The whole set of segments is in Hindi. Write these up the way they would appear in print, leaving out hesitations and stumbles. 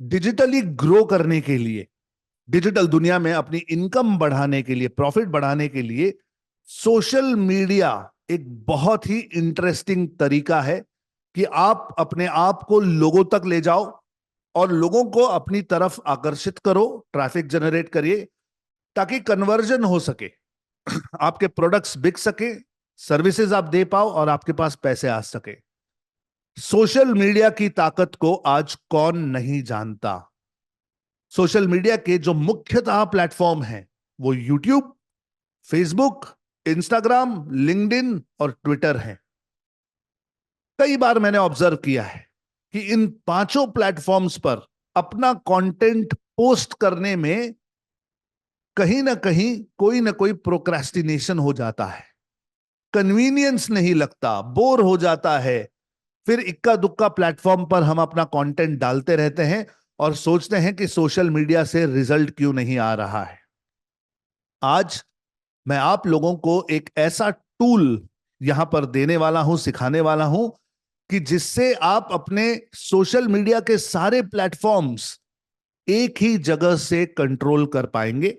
डिजिटली ग्रो करने के लिए, डिजिटल दुनिया में अपनी इनकम बढ़ाने के लिए, प्रॉफिट बढ़ाने के लिए सोशल मीडिया एक बहुत ही इंटरेस्टिंग तरीका है कि आप अपने आप को लोगों तक ले जाओ और लोगों को अपनी तरफ आकर्षित करो, ट्रैफिक जनरेट करिए ताकि कन्वर्जन हो सके, आपके प्रोडक्ट्स बिक सके, सर्विसेज आप दे पाओ और आपके पास पैसे आ सके। सोशल मीडिया की ताकत को आज कौन नहीं जानता। सोशल मीडिया के जो मुख्यतः प्लेटफॉर्म हैं वो यूट्यूब, फेसबुक, इंस्टाग्राम, लिंक्डइन और ट्विटर हैं। कई बार मैंने ऑब्जर्व किया है कि इन पांचों प्लेटफॉर्म्स पर अपना कंटेंट पोस्ट करने में कहीं ना कोई प्रोक्रेस्टिनेशन हो जाता है, कन्वीनियंस नहीं लगता, बोर हो जाता है। फिर इक्का दुक्का प्लेटफॉर्म पर हम अपना कंटेंट डालते रहते हैं और सोचते हैं कि सोशल मीडिया से रिजल्ट क्यों नहीं आ रहा है। आज मैं आप लोगों को एक ऐसा टूल यहां पर देने वाला हूं, सिखाने वाला हूं कि जिससे आप अपने सोशल मीडिया के सारे प्लेटफॉर्म्स एक ही जगह से कंट्रोल कर पाएंगे,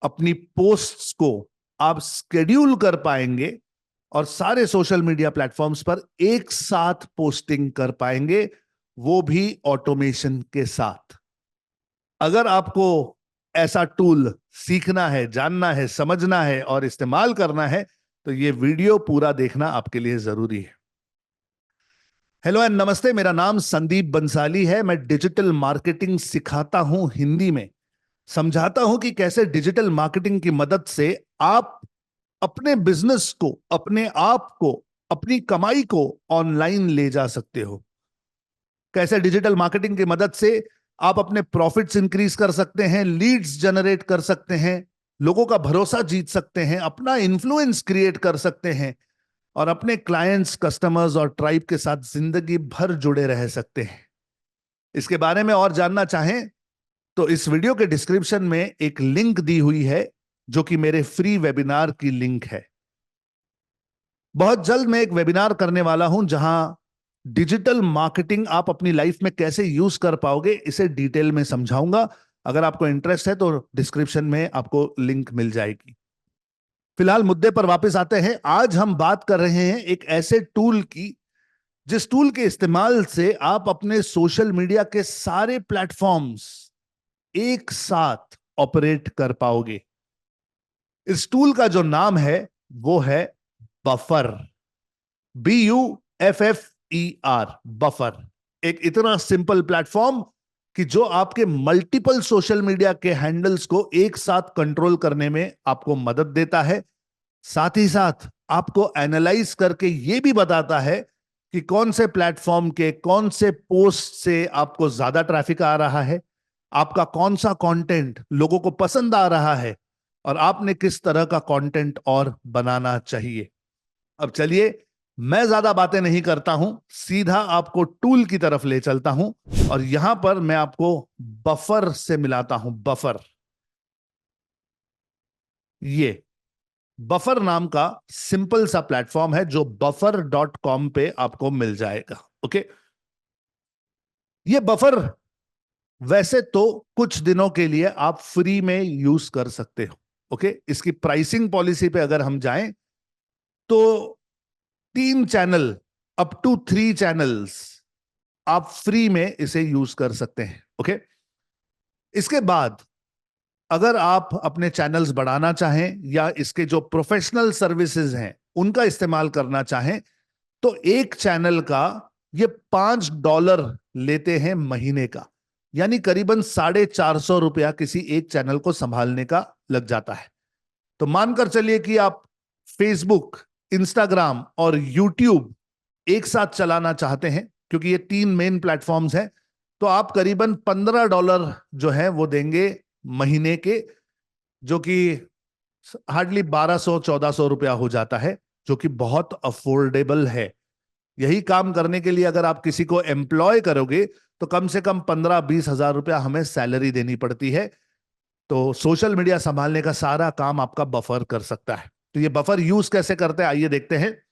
अपनी पोस्ट्स को आप स्केड्यूल कर पाएंगे और सारे सोशल मीडिया प्लेटफॉर्म्स पर एक साथ पोस्टिंग कर पाएंगे, वो भी ऑटोमेशन के साथ। अगर आपको ऐसा टूल सीखना है, जानना है, समझना है और इस्तेमाल करना है तो ये वीडियो पूरा देखना आपके लिए जरूरी है। हेलो एंड नमस्ते, मेरा नाम संदीप बंसाली है। मैं डिजिटल मार्केटिंग सिखाता हूं, हिंदी में समझाता हूं कि कैसे डिजिटल मार्केटिंग की मदद से आप अपने बिजनेस को, अपने आप को, अपनी कमाई को ऑनलाइन ले जा सकते हो। कैसे डिजिटल मार्केटिंग की मदद से आप अपने प्रॉफिट्स इंक्रीज कर सकते हैं, लीड्स जनरेट कर सकते हैं, लोगों का भरोसा जीत सकते हैं, अपना इन्फ्लुएंस क्रिएट कर सकते हैं और अपने क्लाइंट्स, कस्टमर्स और ट्राइब के साथ जिंदगी भर जुड़े रह सकते हैं। इसके बारे में और जानना चाहें तो इस वीडियो के डिस्क्रिप्शन में एक लिंक दी हुई है जो कि मेरे फ्री वेबिनार की लिंक है। बहुत जल्द मैं एक वेबिनार करने वाला हूं जहां डिजिटल मार्केटिंग आप अपनी लाइफ में कैसे यूज कर पाओगे इसे डिटेल में समझाऊंगा। अगर आपको इंटरेस्ट है तो डिस्क्रिप्शन में आपको लिंक मिल जाएगी। फिलहाल मुद्दे पर वापस आते हैं। आज हम बात कर रहे हैं एक ऐसे टूल की जिस टूल के इस्तेमाल से आप अपने सोशल मीडिया के सारे प्लेटफॉर्म्स एक साथ ऑपरेट कर पाओगे। इस टूल का जो नाम है वो है बफर, BUFFER, बफर। एक इतना सिंपल प्लेटफॉर्म कि जो आपके मल्टीपल सोशल मीडिया के हैंडल्स को एक साथ कंट्रोल करने में आपको मदद देता है, साथ ही साथ आपको एनालाइज करके यह भी बताता है कि कौन से प्लेटफॉर्म के कौन से पोस्ट से आपको ज्यादा ट्रैफिक आ रहा है, आपका कौन सा कंटेंट लोगों को पसंद आ रहा है और आपने किस तरह का कंटेंट और बनाना चाहिए। अब चलिए, मैं ज्यादा बातें नहीं करता हूं, सीधा आपको टूल की तरफ ले चलता हूं और यहां पर मैं आपको बफर से मिलाता हूं। बफर, ये बफर नाम का सिंपल सा प्लेटफॉर्म है जो buffer.com पे आपको मिल जाएगा। ओके, ये बफर वैसे तो कुछ दिनों के लिए आप फ्री में यूज कर सकते हो। ओके, इसकी प्राइसिंग पॉलिसी पे अगर हम जाएं तो 3 चैनल, अप टू 3 चैनल्स आप फ्री में इसे यूज कर सकते हैं। ओके, इसके बाद अगर आप अपने चैनल्स बढ़ाना चाहें या इसके जो प्रोफेशनल सर्विसेज हैं उनका इस्तेमाल करना चाहें तो एक चैनल का ये $5 लेते हैं महीने का, यानी करीबन ₹450 किसी एक चैनल को संभालने का लग जाता है। तो मानकर चलिए कि आप फेसबुक, इंस्टाग्राम और यूट्यूब एक साथ चलाना चाहते हैं, क्योंकि ये 3 मेन प्लेटफॉर्म्स हैं, तो आप करीबन $15 जो है वो देंगे महीने के, जो कि हार्डली 1200-1400 रुपया हो जाता है, जो कि बहुत अफोर्डेबल है। यही काम करने के लिए अगर आप किसी को एम्प्लॉय करोगे तो कम से कम 15-20 हजार रुपया हमें सैलरी देनी पड़ती है। तो सोशल मीडिया संभालने का सारा काम आपका बफर कर सकता है। तो ये बफर यूज कैसे करते हैं आइए देखते हैं।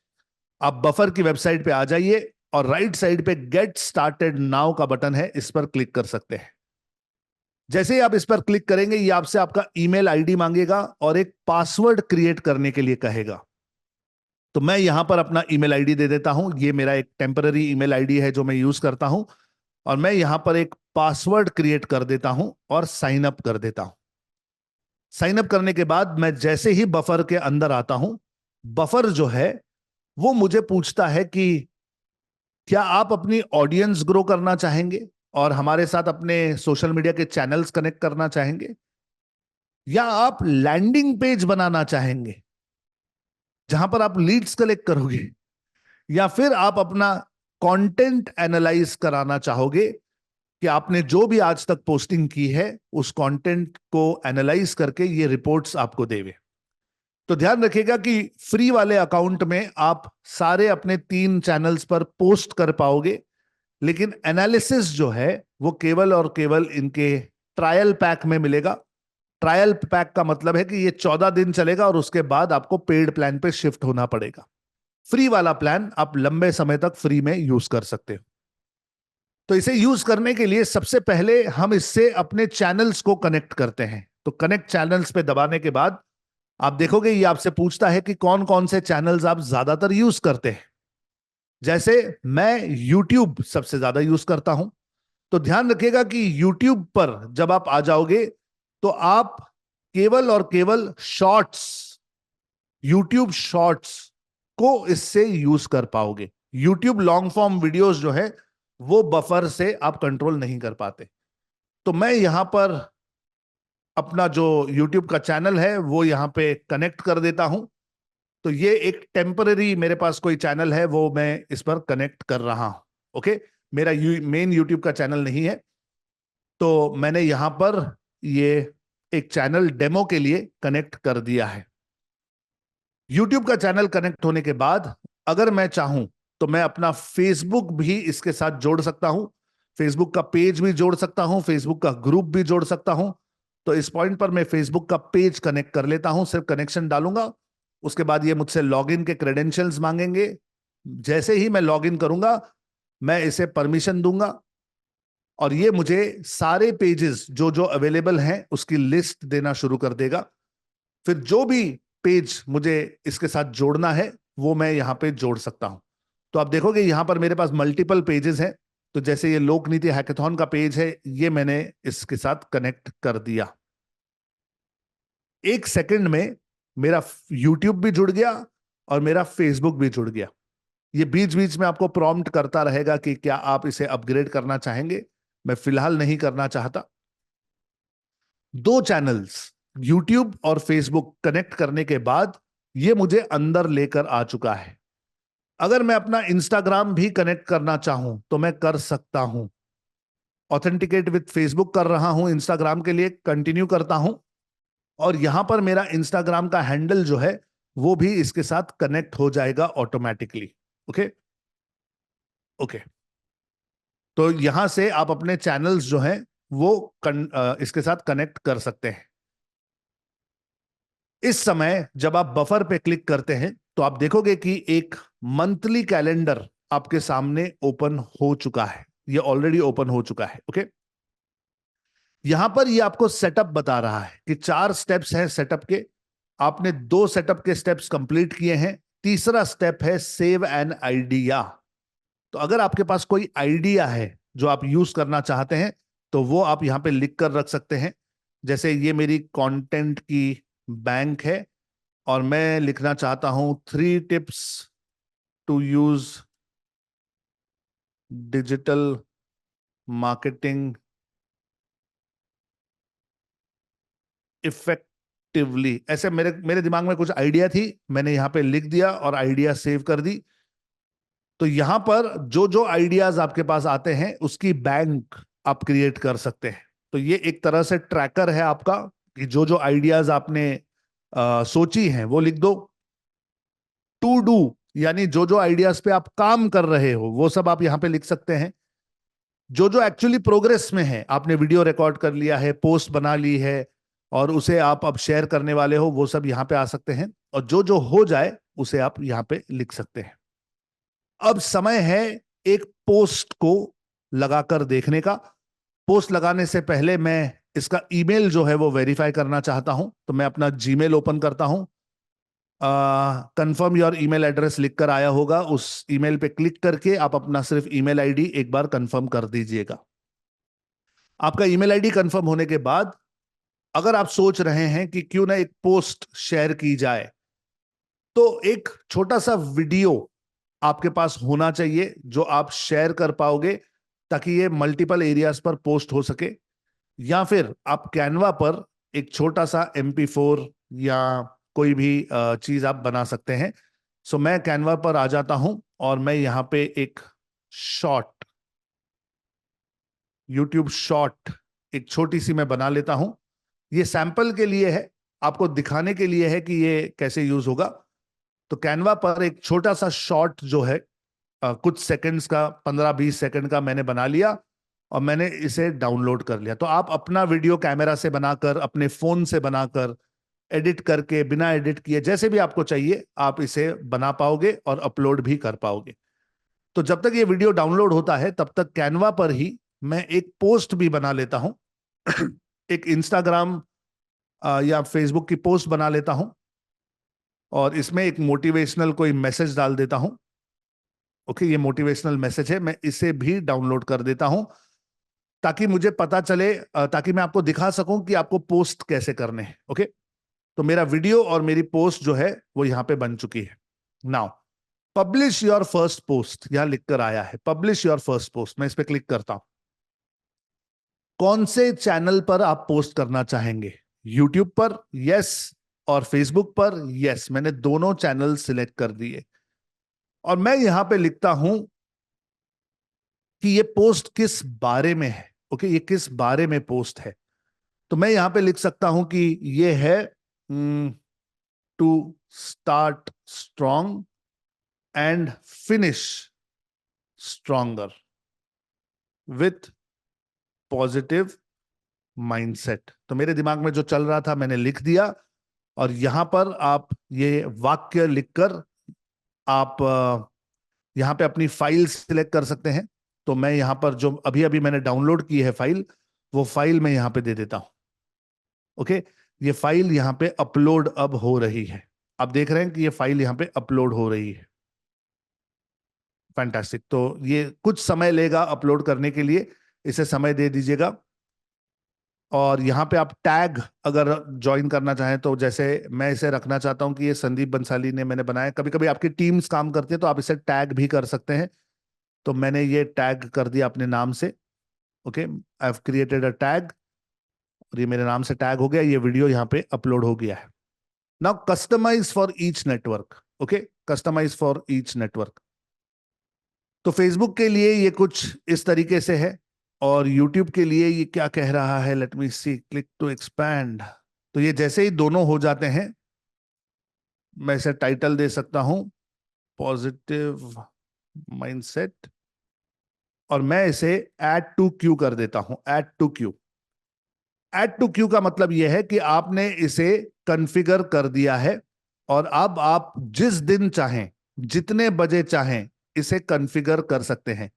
आप बफर की वेबसाइट पे आ जाइए, और राइट साइड पे गेट स्टार्टेड नाउ का बटन है, इस पर क्लिक कर सकते हैं। जैसे ही आप इस पर क्लिक करेंगे, ये आपसे आपका ईमेल आईडी मांगेगा और एक पासवर्ड क्रिएट करने के लिए कहेगा। तो मैं यहां पर अपना ईमेल आईडी दे देता हूं। ये मेरा एक टेम्पररी ईमेल आईडी है जो मैं यूज करता हूं, और मैं यहां पर एक पासवर्ड क्रिएट कर देता हूं और साइन अप कर देता हूं। साइन अप करने के बाद मैं जैसे ही बफर के अंदर आता हूं, बफर जो है वो मुझे पूछता है कि क्या आप अपनी ऑडियंस ग्रो करना चाहेंगे और हमारे साथ अपने सोशल मीडिया के चैनल्स कनेक्ट करना चाहेंगे, या आप लैंडिंग पेज बनाना चाहेंगे जहां पर आप लीड्स कलेक्ट करोगे, या फिर आप अपना कंटेंट एनालाइज कराना चाहोगे कि आपने जो भी आज तक पोस्टिंग की है उस कंटेंट को एनालाइज करके ये रिपोर्ट्स आपको देवे। तो ध्यान रखिएगा कि फ्री वाले अकाउंट में आप सारे अपने 3 चैनल्स पर पोस्ट कर पाओगे, लेकिन एनालिसिस जो है वो केवल और केवल इनके ट्रायल पैक में मिलेगा। ट्रायल पैक का मतलब है कि ये 14 दिन चलेगा और उसके बाद आपको पेड प्लान पे शिफ्ट होना पड़ेगा। फ्री वाला प्लान आप लंबे समय तक फ्री में यूज कर सकते हो। तो इसे यूज करने के लिए सबसे पहले हम इससे अपने चैनल्स को कनेक्ट करते हैं। तो कनेक्ट चैनल्स पे दबाने के बाद आप देखोगे ये आपसे पूछता है कि कौन कौन से चैनल्स आप ज्यादातर यूज करते हैं। जैसे मैं YouTube सबसे ज्यादा यूज करता हूं, तो ध्यान रखिएगा कि YouTube पर जब आप आ जाओगे तो आप केवल और केवल शॉर्ट्स, YouTube शॉर्ट्स को इससे यूज कर पाओगे। YouTube लॉन्ग फॉर्म वीडियोस जो है वो बफर से आप कंट्रोल नहीं कर पाते। तो मैं यहां पर अपना जो YouTube का चैनल है वो यहां पे कनेक्ट कर देता हूं। तो ये एक टेम्पररी मेरे पास कोई चैनल है, वो मैं इस पर कनेक्ट कर रहा हूं। ओके, मेरा मेन YouTube का चैनल नहीं है, तो मैंने यहां पर ये एक चैनल डेमो के लिए कनेक्ट कर दिया है। YouTube का चैनल कनेक्ट होने के बाद अगर मैं चाहूं तो मैं अपना फेसबुक भी इसके साथ जोड़ सकता हूं, फेसबुक का पेज भी जोड़ सकता हूं, फेसबुक का ग्रुप भी जोड़ सकता हूं। तो इस पॉइंट पर मैं फेसबुक का पेज कनेक्ट कर लेता हूं, सिर्फ कनेक्शन डालूंगा। उसके बाद ये मुझसे लॉगिन के क्रेडेंशियल्स मांगेंगे। जैसे ही मैं लॉगिन करूंगा मैं इसे परमिशन दूंगा और ये मुझे सारे पेजेस जो जो अवेलेबल हैं उसकी लिस्ट देना शुरू कर देगा। फिर जो भी पेज मुझे इसके साथ जोड़ना है वो मैं यहां पे जोड़ सकता हूं। तो आप देखोगे यहां पर मेरे पास मल्टीपल पेजेस हैं। तो जैसे ये लोक नीति हैकाथॉन का पेज है, ये मैंने इसके साथ कनेक्ट कर दिया। 1 सेकंड में मेरा YouTube भी जुड़ गया और मेरा फेसबुक भी जुड़ गया। ये बीच बीच में आपको प्रॉम्प्ट करता रहेगा कि क्या आप इसे अपग्रेड करना चाहेंगे। मैं फिलहाल नहीं करना चाहता। 2 चैनल्स YouTube और Facebook कनेक्ट करने के बाद ये मुझे अंदर लेकर आ चुका है। अगर मैं अपना Instagram भी कनेक्ट करना चाहूं तो मैं कर सकता हूं। ऑथेंटिकेट विद फेसबुक कर रहा हूं, Instagram के लिए कंटिन्यू करता हूं और यहां पर मेरा Instagram का हैंडल जो है वो भी इसके साथ कनेक्ट हो जाएगा ऑटोमेटिकली। ओके ओके, तो यहां से आप अपने चैनल्स जो हैं वो इसके साथ कनेक्ट कर सकते हैं। इस समय जब आप बफर पे क्लिक करते हैं तो आप देखोगे कि एक मंथली कैलेंडर आपके सामने ओपन हो चुका है। ये ऑलरेडी ओपन हो चुका है। ओके, यहां पर ये आपको सेटअप बता रहा है कि 4 स्टेप्स हैं सेटअप के। आपने 2 सेटअप के स्टेप्स कंप्लीट किए हैं। तीसरा स्टेप है सेव एन आइडिया। तो अगर आपके पास कोई आइडिया है जो आप यूज करना चाहते हैं तो वो आप यहां पे लिख कर रख सकते हैं। जैसे ये मेरी कंटेंट की बैंक है और मैं लिखना चाहता हूं 3 tips to use digital marketing effectively. ऐसे मेरे मेरे दिमाग में कुछ आइडिया थी, मैंने यहां पे लिख दिया और आइडिया सेव कर दी। तो यहां पर जो जो आइडियाज आपके पास आते हैं उसकी बैंक आप क्रिएट कर सकते हैं। तो ये एक तरह से ट्रैकर है आपका कि जो जो आइडियाज आपने सोची हैं वो लिख दो। टू डू यानी जो जो आइडियाज पे आप काम कर रहे हो वो सब आप यहां पे लिख सकते हैं। जो जो एक्चुअली प्रोग्रेस में है, आपने वीडियो रिकॉर्ड कर लिया है, पोस्ट बना ली है और उसे आप अब शेयर करने वाले हो, वो सब यहां पे आ सकते हैं। और जो जो हो जाए उसे आप यहां पे लिख सकते हैं। अब समय है एक पोस्ट को लगाकर देखने का। पोस्ट लगाने से पहले मैं इसका ईमेल जो है वो वेरीफाई करना चाहता हूं, तो मैं अपना जीमेल ओपन करता हूं। कंफर्म योर ईमेल एड्रेस लिखकर आया होगा, उस ईमेल पे क्लिक करके आप अपना सिर्फ ईमेल आईडी एक बार कंफर्म कर दीजिएगा। आपका ईमेल आईडी कंफर्म होने के बाद अगर आप सोच रहे हैं कि क्यों ना एक पोस्ट शेयर की जाए, तो एक छोटा सा वीडियो आपके पास होना चाहिए जो आप शेयर कर पाओगे, ताकि ये मल्टीपल एरियाज पर पोस्ट हो सके। या फिर आप कैनवा पर एक छोटा सा MP4 या कोई भी चीज आप बना सकते हैं। सो मैं कैनवा पर आ जाता हूं और मैं यहां पे एक शॉर्ट, यूट्यूब शॉर्ट एक छोटी सी मैं बना लेता हूं। ये सैंपल के लिए है, आपको दिखाने के लिए है कि ये कैसे यूज होगा। तो कैनवा पर एक छोटा सा शॉर्ट जो है कुछ सेकंड्स का, 15-20 सेकंड का मैंने बना लिया और मैंने इसे डाउनलोड कर लिया। तो आप अपना वीडियो कैमरा से बनाकर, अपने फोन से बनाकर, एडिट करके, बिना एडिट किए, जैसे भी आपको चाहिए आप इसे बना पाओगे और अपलोड भी कर पाओगे। तो जब तक ये वीडियो डाउनलोड होता है तब तक कैनवा पर ही मैं एक पोस्ट भी बना लेता हूं। एक इंस्टाग्राम या फेसबुक की पोस्ट बना लेता हूं और इसमें एक मोटिवेशनल कोई मैसेज डाल देता हूं। ओके, ये मोटिवेशनल मैसेज है, मैं इसे भी डाउनलोड कर देता हूं ताकि मुझे पता चले, ताकि मैं आपको दिखा सकूं कि आपको पोस्ट कैसे करने हैं। ओके, तो मेरा वीडियो और मेरी पोस्ट जो है वो यहां पे बन चुकी है। Now publish your first post, यहां लिखकर आया है पब्लिश योर फर्स्ट पोस्ट। मैं इस पर क्लिक करता हूं। कौन से चैनल पर आप पोस्ट करना चाहेंगे? यूट्यूब पर यस, और फेसबुक पर यस। मैंने दोनों चैनल सिलेक्ट कर दिए और मैं यहां पे लिखता हूं कि ये पोस्ट किस बारे में है। ओके, ये किस बारे में पोस्ट है। तो मैं यहां पे लिख सकता हूं कि ये है to start strong and finish stronger with positive mindset. तो मेरे दिमाग में जो चल रहा था मैंने लिख दिया और यहां पर आप ये वाक्य लिखकर आप यहां पे अपनी फाइल सिलेक्ट कर सकते हैं। तो मैं यहां पर जो अभी अभी मैंने डाउनलोड की है फाइल, वो फाइल मैं यहां पे दे देता हूं। ओके, ये फाइल यहां पे अपलोड अब हो रही है। आप देख रहे हैं कि ये फाइल यहां पे अपलोड हो रही है। फैंटास्टिक। तो ये कुछ समय लेगा अपलोड करने के लिए, इसे समय दे दीजिएगा। और यहाँ पे आप टैग अगर ज्वाइन करना चाहें तो, जैसे मैं इसे रखना चाहता हूं कि ये संदीप बंसाली ने मैंने बनाया। कभी कभी आपकी टीम्स काम करती है तो आप इसे टैग भी कर सकते हैं। तो मैंने ये टैग कर दिया अपने नाम से। Okay, I have created a tag और ये मेरे नाम से टैग हो गया। ये वीडियो यहाँ पे अपलोड हो गया है। Now customize for each network. Okay, customize for each network. तो फेसबुक के लिए ये कुछ इस तरीके से है और यूट्यूब के लिए ये क्या कह रहा है, let me see, click to expand. तो ये जैसे ही दोनों हो जाते हैं मैं इसे टाइटल दे सकता हूं पॉजिटिव माइंडसेट और मैं इसे ऐड टू क्यू कर देता हूं। Add to queue. Add to queue का मतलब यह है कि आपने इसे कॉन्फ़िगर कर दिया है और अब आप जिस दिन चाहें, जितने बजे चाहें, इसे कॉन्फ़िगर कर सकते हैं।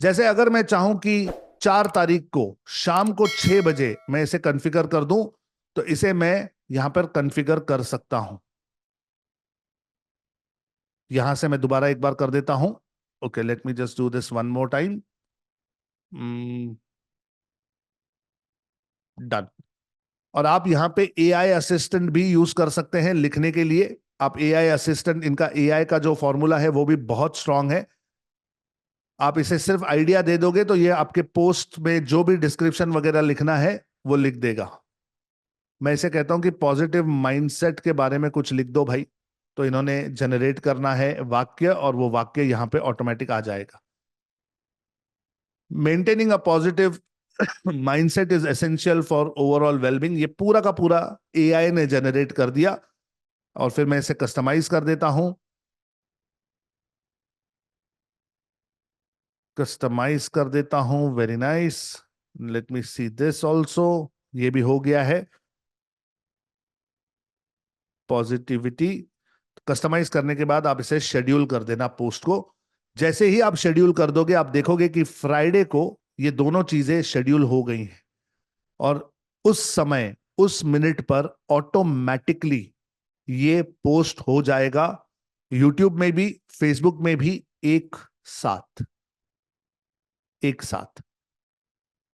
जैसे अगर मैं चाहूं कि 4 तारीख को शाम को 6 बजे मैं इसे कॉन्फ़िगर कर दूं, तो इसे मैं यहां पर कॉन्फ़िगर कर सकता हूं। यहां से मैं दोबारा एक बार कर देता हूं। Okay, let me just do this one more time. Done. और आप यहां पे AI असिस्टेंट भी यूज कर सकते हैं लिखने के लिए। आप AI असिस्टेंट, इनका AI का जो फॉर्मूला है वो भी बहुत स्ट्रांग है। आप इसे सिर्फ आइडिया दे दोगे तो ये आपके पोस्ट में जो भी डिस्क्रिप्शन वगैरह लिखना है वो लिख देगा। मैं इसे कहता हूं कि पॉजिटिव माइंडसेट के बारे में कुछ लिख दो भाई, तो इन्होंने जनरेट करना है वाक्य और वो वाक्य यहां पे ऑटोमेटिक आ जाएगा। Maintaining a positive mindset is essential for overall wellbeing. ये पूरा का पूरा AI ने जनरेट कर दिया और फिर मैं इसे कस्टमाइज कर देता हूं। कस्टमाइज कर देता हूं, very nice. Late me see this also, ये भी हो गया है। पॉजिटिविटी कस्टमाइज करने के बाद आप इसे शेड्यूल कर देना पोस्ट को। जैसे ही आप शेड्यूल कर दोगे, आप देखोगे कि फ्राइडे को ये दोनों चीजें शेड्यूल हो गई हैं, और उस समय उस मिनट पर ऑटोमेटिकली ये पोस्ट हो जाएगा, यूट्यूब में भी फेसबुक में भी, एक साथ। एक साथ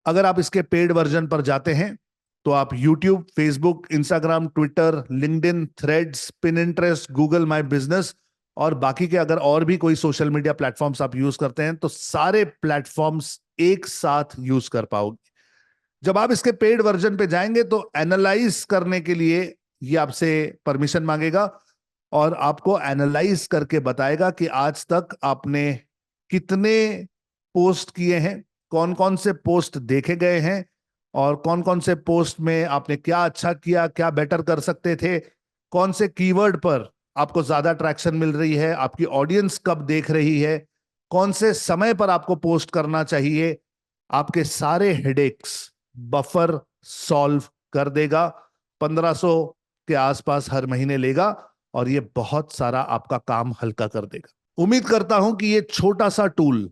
अगर आप इसके पेड वर्जन पर जाते हैं तो आप YouTube, Facebook, Instagram, Twitter, LinkedIn, Threads, Pinterest, Google my business और बाकी के अगर और भी कोई सोशल मीडिया प्लेटफॉर्म्स आप यूज करते हैं तो सारे प्लेटफॉर्म्स एक साथ यूज कर पाओगे। जब आप इसके पेड वर्जन पे जाएंगे तो एनालाइज करने के लिए ये आपसे परमिशन मांगेगा और आपको एनालाइज करके बताएगा कि आज तक आपने कितने पोस्ट किए हैं, कौन कौन से पोस्ट देखे गए हैं और कौन कौन से पोस्ट में आपने क्या अच्छा किया, क्या बेटर कर सकते थे, कौन से कीवर्ड पर आपको ज्यादा ट्रैक्शन मिल रही है, आपकी ऑडियंस कब देख रही है, कौन से समय पर आपको पोस्ट करना चाहिए। आपके सारे हेडेक्स बफर सॉल्व कर देगा। 1500 के आसपास हर महीने लेगा और ये बहुत सारा आपका काम हल्का कर देगा। उम्मीद करता हूं कि ये छोटा सा टूल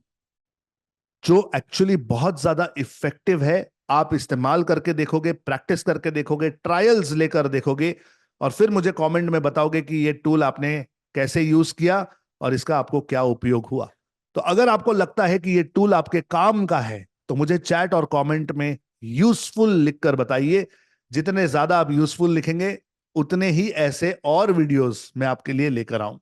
जो एक्चुअली बहुत ज्यादा इफेक्टिव है, आप इस्तेमाल करके देखोगे, प्रैक्टिस करके देखोगे, ट्रायल्स लेकर देखोगे और फिर मुझे कमेंट में बताओगे कि ये टूल आपने कैसे यूज किया और इसका आपको क्या उपयोग हुआ। तो अगर आपको लगता है कि ये टूल आपके काम का है तो मुझे चैट और कमेंट में यूजफुल लिखकर बताइए। जितने ज्यादा आप यूजफुल लिखेंगे उतने ही ऐसे और वीडियोस मैं आपके लिए लेकर आऊंगा।